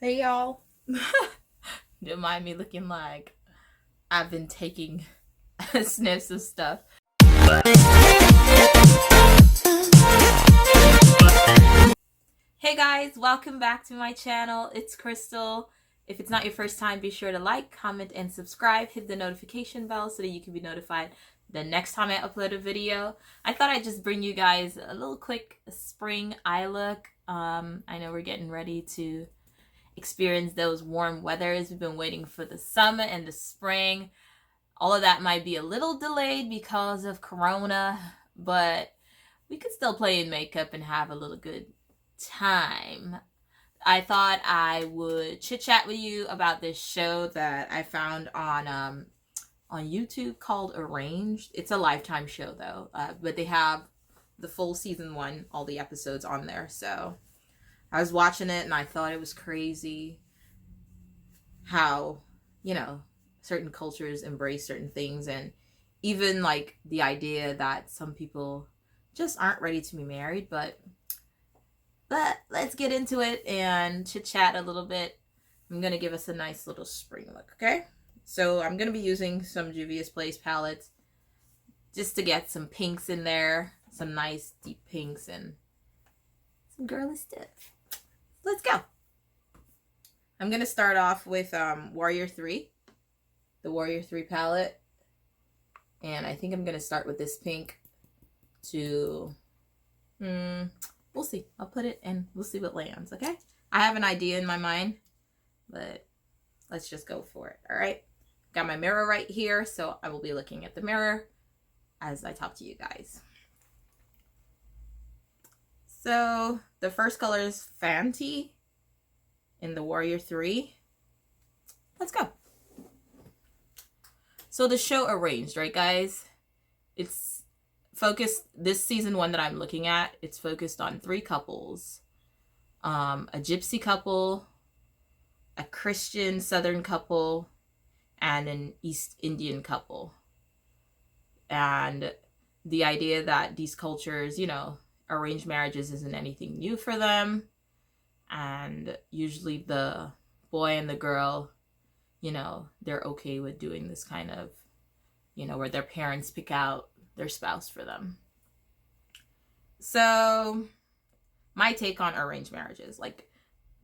Hey y'all. Don't mind me looking like I've been taking sniffs of stuff. Hey guys, welcome back to my channel. It's Crystal. If it's not your first time, be sure to like, comment, and subscribe. Hit the notification bell so that you can be notified the next time I upload a video. I thought I'd just bring you guys a little quick spring eye look. I know we're getting ready to experience those warm weathers. We've been waiting for the summer and the spring. All of that might be a little delayed because of Corona, but we could still play in makeup and have a little good time. I thought I would chit-chat with you about this show that I found on YouTube called Arranged. It's a Lifetime show though, but they have the full season 1, all the episodes on there. So I was watching it and I thought it was crazy how, certain cultures embrace certain things, and even like the idea that some people just aren't ready to be married. But let's get into it and chit chat a little bit. I'm going to give us a nice little spring look, okay? So I'm going to be using some Juvias Place palettes just to get some pinks in there, some nice deep pinks and some girly stuff. Let's go. I'm going to start off with Warrior 3, the Warrior 3 palette. And I think I'm going to start with this pink to, we'll see. I'll put it and we'll see what lands, okay? I have an idea in my mind, but let's just go for it, all right? Got my mirror right here, so I will be looking at the mirror as I talk to you guys. So the first color is Fenty in the Warrior 3. Let's go. So the show Arranged, right guys? It's focused, this season 1 that I'm looking at, it's focused on 3 couples. A gypsy couple, a Christian Southern couple, and an East Indian couple. And the idea that these cultures, arranged marriages isn't anything new for them, and usually the boy and the girl, they're okay with doing this kind of, where their parents pick out their spouse for them. So my take on arranged marriages, like,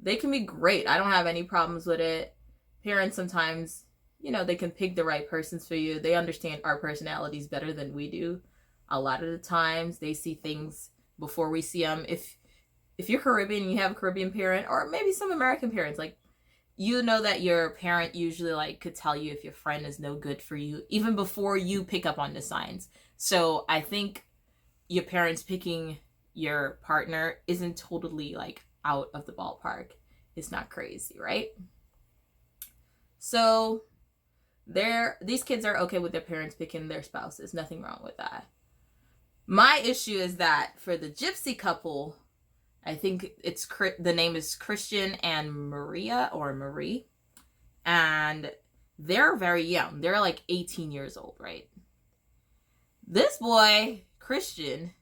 they can be great. I don't have any problems with it. Parents sometimes, they can pick the right persons for you. They understand our personalities better than we do. A lot of the times they see things before we see them. If you're Caribbean and you have a Caribbean parent, or maybe some American parents, like, that your parent usually could tell you if your friend is no good for you even before you pick up on the signs. So I think your parents picking your partner isn't totally out of the ballpark. It's not crazy, right? So these kids are okay with their parents picking their spouses. Nothing wrong with that. My issue is that for the gypsy couple, I think the name is Christian and Maria, or Marie, and they're very young. They're 18 years old, right? This boy, Christian,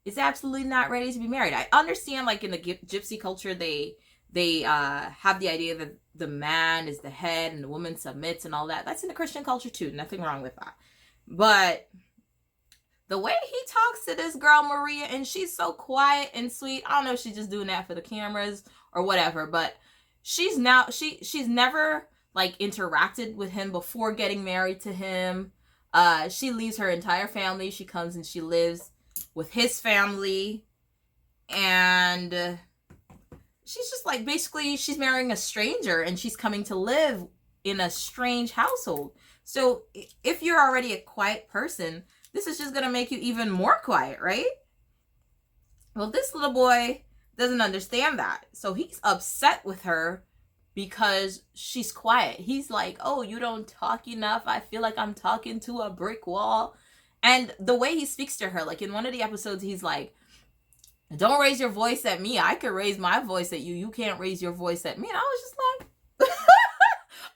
is absolutely not ready to be married. I understand, in the gypsy culture, they have the idea that the man is the head and the woman submits and all that. That's in the Christian culture too. Nothing wrong with that. But the way he talks to this girl, Maria, and she's so quiet and sweet. I don't know if she's just doing that for the cameras or whatever, but she's never interacted with him before getting married to him. She leaves her entire family. She comes and she lives with his family, and she's just basically she's marrying a stranger and she's coming to live in a strange household. So if you're already a quiet person, this is just going to make you even more quiet, right? Well, this little boy doesn't understand that. So he's upset with her because she's quiet. He's like, oh, you don't talk enough. I feel like I'm talking to a brick wall. And the way he speaks to her, in one of the episodes, he's like, don't raise your voice at me. I could raise my voice at you. You can't raise your voice at me. And I was just like,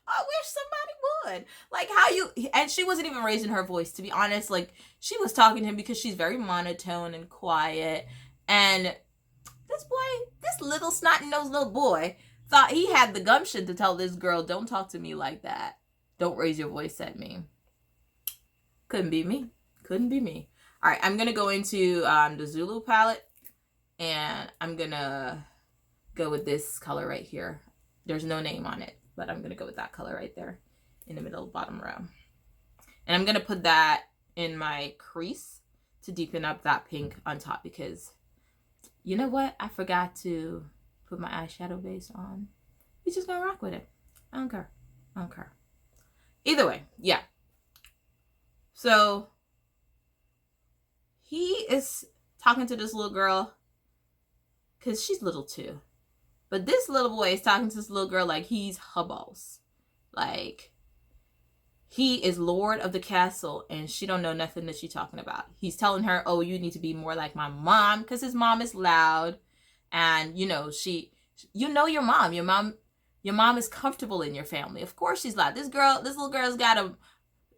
I wish somebody would. And she wasn't even raising her voice, to be honest. She was talking to him because she's very monotone and quiet. And this little snot-nosed little boy thought he had the gumption to tell this girl, don't talk to me like that. Don't raise your voice at me. Couldn't be me. Couldn't be me. All right, I'm going to go into the Zulu palette, and I'm going to go with this color right here. There's no name on it, but I'm going to go with that color right there in the middle, bottom row. And I'm going to put that in my crease to deepen up that pink on top, because you know what? I forgot to put my eyeshadow base on. We're just going to rock with it. I don't care. I don't care. Either way, yeah. So he is talking to this little girl because she's little too. But this little boy is talking to this little girl like he's her boss. Like, he is lord of the castle, and she don't know nothing that she's talking about. He's telling her, oh, you need to be more like my mom, because his mom is loud. And, you know, your mom. Your mom is comfortable in your family. Of course she's loud. This little girl's got to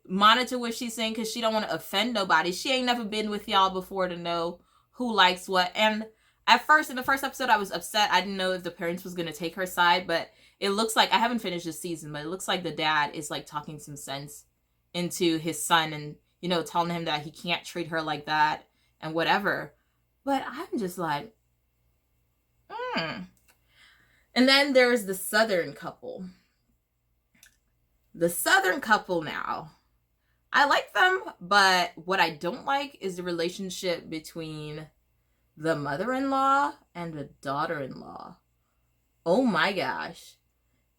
monitor what she's saying, because she don't want to offend nobody. She ain't never been with y'all before to know who likes what. And at first, in the first episode, I was upset. I didn't know if the parents was going to take her side, but it looks like, I haven't finished this season, but it looks like the dad is like talking some sense into his son and, you know, telling him that he can't treat her like that and whatever. But I'm just like, And then there's the Southern couple. The Southern couple now, I like them, but what I don't like is the relationship between the mother-in-law and the daughter-in-law. Oh my gosh.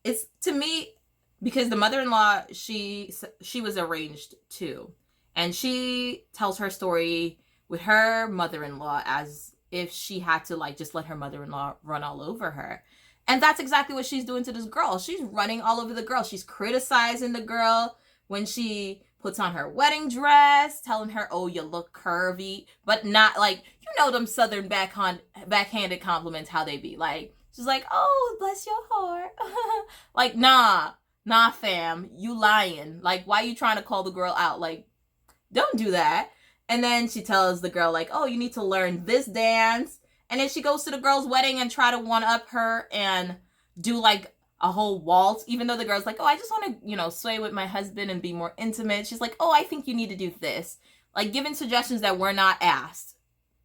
It's, to me, because the mother-in-law, she was arranged too. And she tells her story with her mother-in-law as if she had to like just let her mother-in-law run all over her. And that's exactly what she's doing to this girl. She's running all over the girl. She's criticizing the girl when she puts on her wedding dress, telling her, oh, you look curvy, but not like, you know, them Southern backhanded compliments, how they be. Like, she's like, oh, bless your heart. Like, nah, fam, you lying. Like, why you trying to call the girl out? Like, don't do that. And then she tells the girl, like, oh, you need to learn this dance. And then she goes to the girl's wedding and try to one-up her and do, like, a whole waltz, even though the girl's like, oh, I just want to, you know, sway with my husband and be more intimate. She's like, oh, I think you need to do this. Like, giving suggestions that were not asked.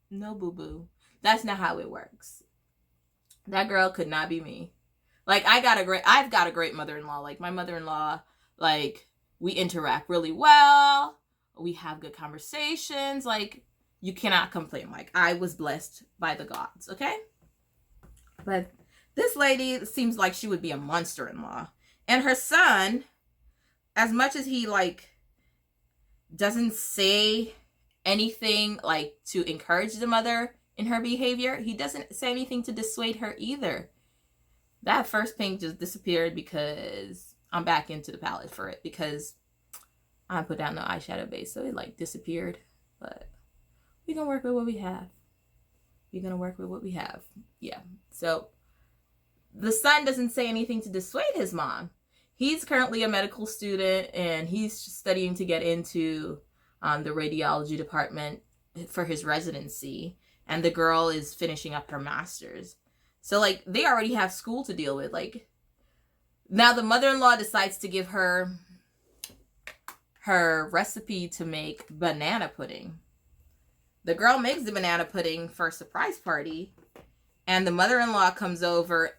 No, boo-boo. That's not how it works. That girl could not be me. Like, I've got a great mother-in-law. Like, my mother-in-law, like, we interact really well. We have good conversations. Like, you cannot complain. Like, I was blessed by the gods, okay? But this lady seems like she would be a monster-in-law. And her son, as much as he, like, doesn't say anything, like, to encourage the mother in her behavior, he doesn't say anything to dissuade her either. That first pink just disappeared because I'm back into the palette for it, because I put down the eyeshadow base, so it, like, disappeared. But we're gonna work with what we have. We're gonna work with what we have. Yeah. So the son doesn't say anything to dissuade his mom. He's currently a medical student, and he's studying to get into the radiology department for his residency. And the girl is finishing up her master's. So, like, they already have school to deal with. Like, now the mother-in-law decides to give her recipe to make banana pudding. The girl makes the banana pudding for a surprise party, and the mother-in-law comes over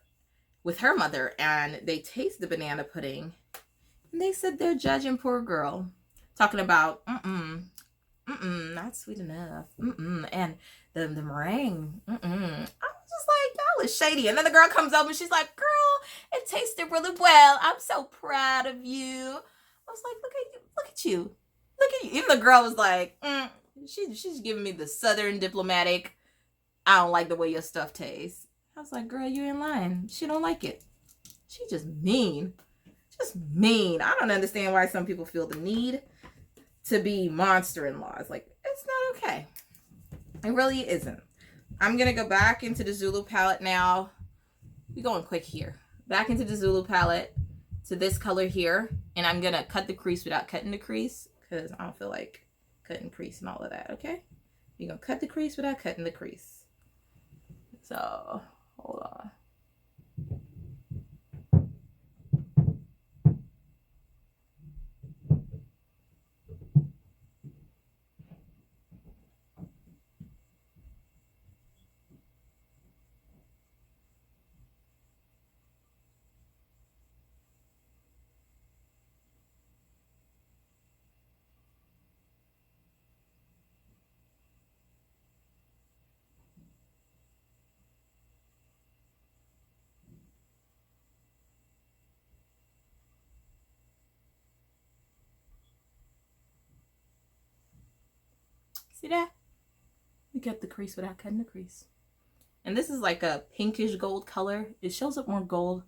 with her mother, and they taste the banana pudding, and they said they're judging poor girl, talking about, not sweet enough, and the meringue, I was just like, y'all is shady. And then the girl comes over, and she's like, girl, it tasted really well. I'm so proud of you. I was like, look at you. Even the girl was like, she's giving me the Southern diplomatic, I don't like the way your stuff tastes. I was like, girl, you ain't lying. She don't like it. She just mean. I don't understand why some people feel the need to be monster-in-laws. Like, it's not okay. It really isn't. I'm going to go back into the Zulu palette now. We're going quick here. Back into the Zulu palette to this color here. And I'm going to cut the crease without cutting the crease, because I don't feel like cutting crease and all of that, okay? You're going to cut the crease without cutting the crease. So, hold on. See that? We kept the crease without cutting the crease. And this is like a pinkish gold color. It shows up more gold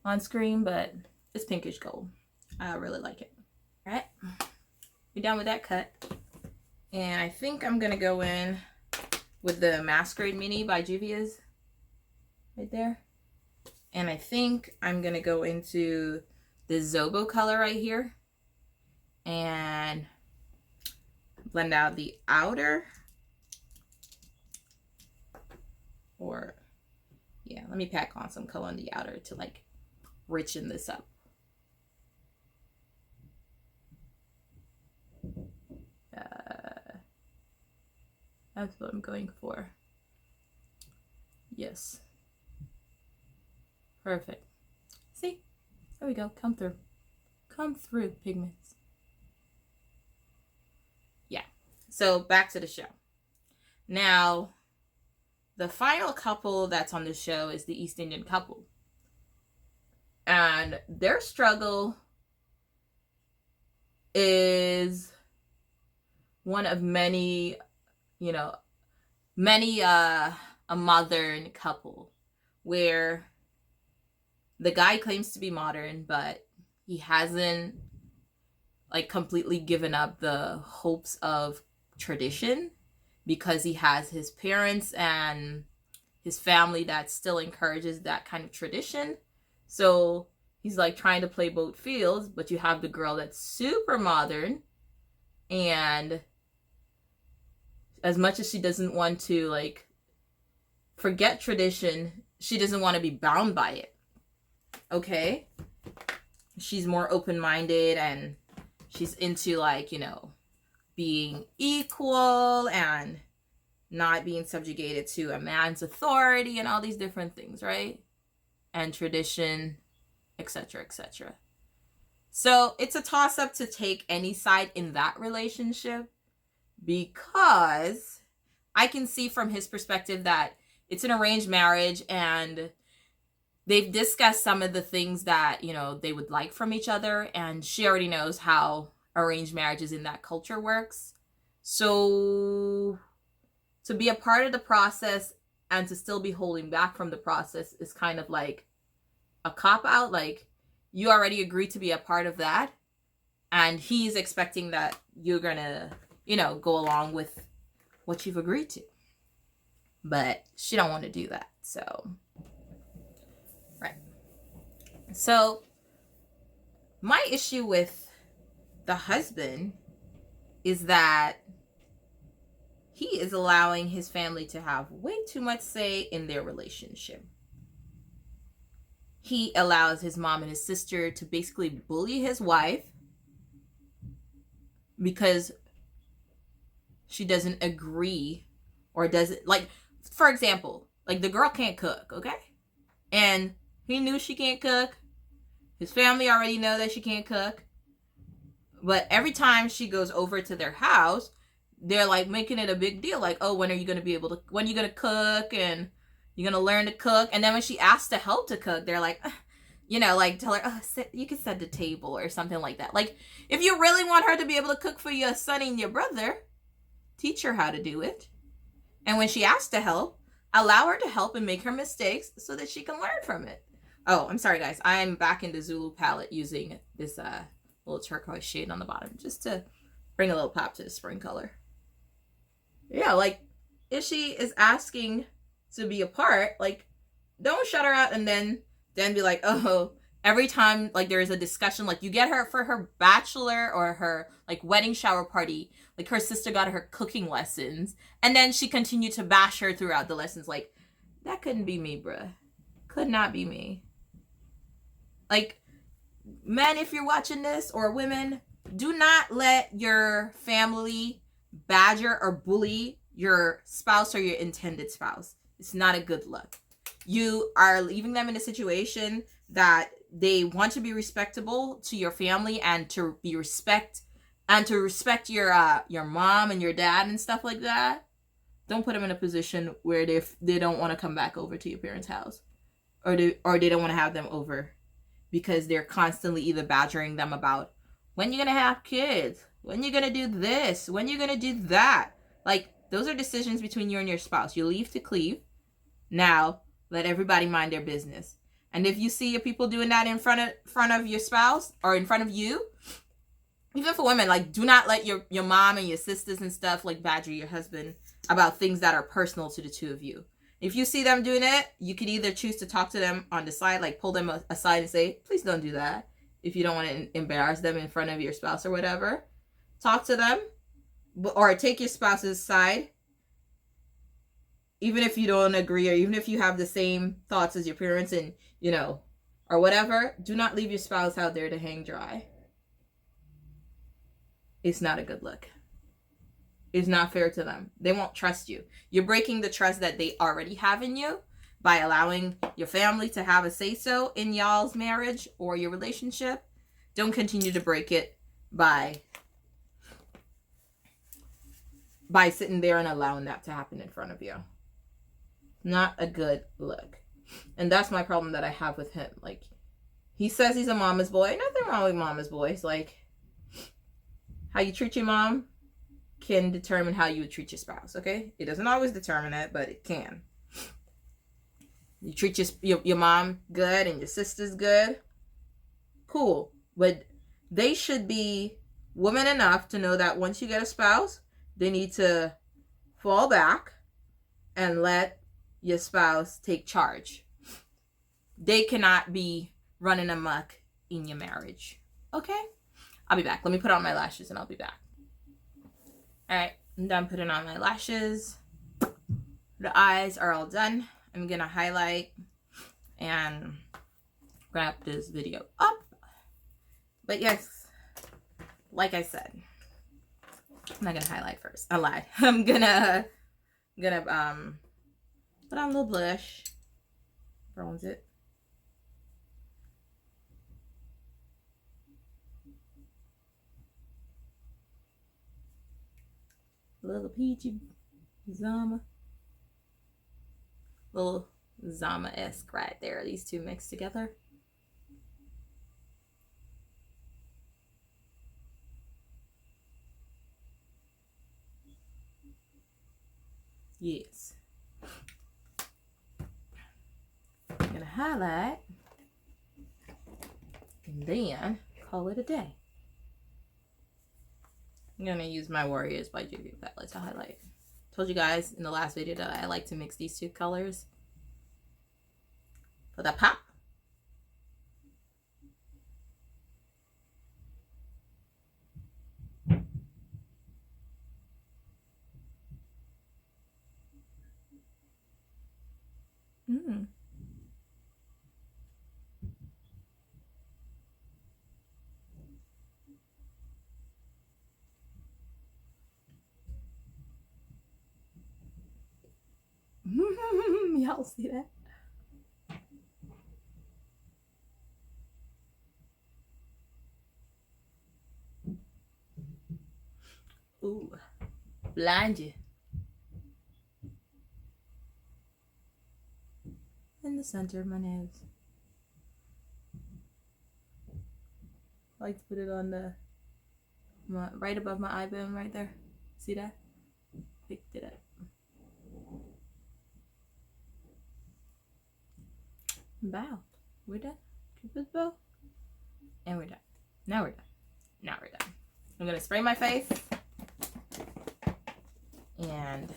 on screen, but it's pinkish gold. I really like it. All right, we're done with that cut. And I think I'm gonna go in with the Masquerade Mini by Juvias. Right there. And I think I'm gonna go into the Zobo color right here. And blend out the outer. Or, yeah, let me pack on some color on the outer to like richen this up. That's what I'm going for. Yes. Perfect. See? There we go. Come through. Come through, pigments. Yeah. So back to the show. Now, the final couple that's on the show is the East Indian couple. And their struggle is one of many, a modern couple where the guy claims to be modern, but he hasn't like completely given up the hopes of tradition because he has his parents and his family that still encourages that kind of tradition. So he's like trying to play both fields, but you have the girl that's super modern, and as much as she doesn't want to like forget tradition, she doesn't want to be bound by it. Okay? She's more open-minded and she's into like, being equal and not being subjugated to a man's authority and all these different things, right? And tradition, etc., etc. So it's a toss-up to take any side in that relationship, because I can see from his perspective that it's an arranged marriage and they've discussed some of the things that, they would like from each other, and she already knows how arranged marriages in that culture works. So to be a part of the process and to still be holding back from the process is kind of like a cop-out. Like, you already agreed to be a part of that, and he's expecting that you're gonna, go along with what you've agreed to. But she don't want to do that. So, right. So, my issue with the husband is that he is allowing his family to have way too much say in their relationship. He allows his mom and his sister to basically bully his wife because she doesn't agree or doesn't, like, for example, like the girl can't cook, okay? And he knew she can't cook. His family already know that she can't cook. But every time she goes over to their house, they're like making it a big deal. Like, oh, when are you going to cook? And you're going to learn to cook? And then when she asks to help to cook, they're like, like tell her, oh, you can set the table or something like that. Like, if you really want her to be able to cook for your son and your brother, teach her how to do it. And when she asks to help, allow her to help and make her mistakes so that she can learn from it. Oh, I'm sorry, guys. I'm back in the Zulu palette using this little turquoise shade on the bottom just to bring a little pop to the spring color. Yeah, like, if she is asking to be a part, like, don't shut her out and then be like, oh, every time, like, there is a discussion, like, you get her for her bachelor or her, like, wedding shower party, like, her sister got her cooking lessons, and then she continued to bash her throughout the lessons. Like, that couldn't be me, bruh. Could not be me. Like, men, if you're watching this, or women, do not let your family badger or bully your spouse or your intended spouse. It's not a good look. You are leaving them in a situation that they want to be respectable to your family and to respect your mom and your dad and stuff like that. Don't put them in a position where they don't want to come back over to your parents' house, or they don't want to have them over because they're constantly either badgering them about when you're gonna have kids, when you're gonna do this, when you're gonna do that. Like, those are decisions between you and your spouse. You leave to cleave. Now, let everybody mind their business. And if you see your people doing that in front of your spouse or in front of you, even for women, like, do not let your mom and your sisters and stuff, like, badger your husband about things that are personal to the two of you. If you see them doing it, you could either choose to talk to them on the side, like pull them aside and say, please don't do that. If you don't want to embarrass them in front of your spouse or whatever, talk to them, or take your spouse's side. Even if you don't agree, or even if you have the same thoughts as your parents and, you know, or whatever, do not leave your spouse out there to hang dry. It's not a good look. It's not fair to them. They won't trust you. You're breaking the trust that they already have in you by allowing your family to have a say-so in y'all's marriage or your relationship. Don't continue to break it by sitting there and allowing that to happen in front of you. Not a good look. And that's my problem that I have with him. Like, he says he's a mama's boy. Nothing wrong with mama's boys. Like, how you treat your mom can determine how you would treat your spouse, okay? It doesn't always determine it, but it can. You treat your mom good and your sisters good, cool. But they should be woman enough to know that once you get a spouse, they need to fall back and let your spouse take charge. They cannot be running amok in your marriage, okay? I'll be back. Let me put on my lashes and I'll be back. All right, I'm done putting on my lashes. The eyes are all done. I'm gonna highlight and wrap this video up. But yes, like I said, I'm not gonna highlight first. I lied. I'm gonna put on a little blush, bronze it. Little peachy Zama. Little Zama-esque right there. These two mixed together. Yes. I'm gonna highlight and then call it a day. I'm gonna use my Warriors by Juvias palette to highlight. Told you guys in the last video that I like to mix these two colors for that pop. Y'all see that? Ooh, blind you. In the center of my nose. I like to put it on the right above my eye bone right there. See that? Picked it up. Bow. We're done. Cupid's bow. And we're done. Now we're done. Now we're done. I'm gonna spray my face. And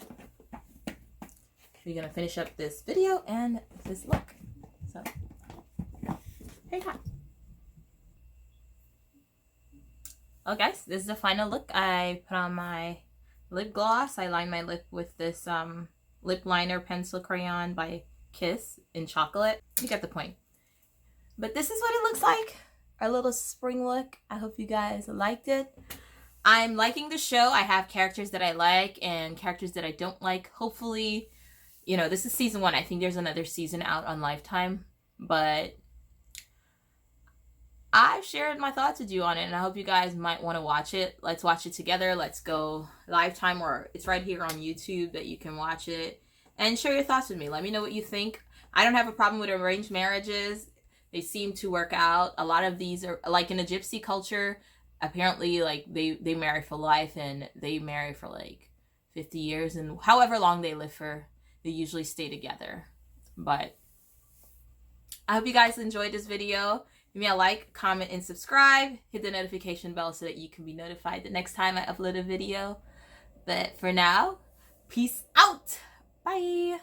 we're gonna finish up this video and this look. So, here you go. Oh guys, this is the final look. I put on my lip gloss. I lined my lip with this lip liner pencil crayon by Kiss in chocolate. You get the point. But this is what it looks like. Our little spring look. I hope you guys liked it. I'm liking the show. I have characters that I like and characters that I don't like. Hopefully, you know, this is season 1. I think there's another season out on Lifetime. But I've shared my thoughts with you on it, and I hope you guys might want to watch it. Let's watch it together. Let's go Lifetime, or it's right here on YouTube that you can watch it. And share your thoughts with me. Let me know what you think. I don't have a problem with arranged marriages. They seem to work out. A lot of these are, like in the gypsy culture, apparently like they marry for life and they marry for like 50 years, and however long they live for, they usually stay together. But I hope you guys enjoyed this video. Give me a like, comment, and subscribe. Hit the notification bell so that you can be notified the next time I upload a video. But for now, peace out. Bye.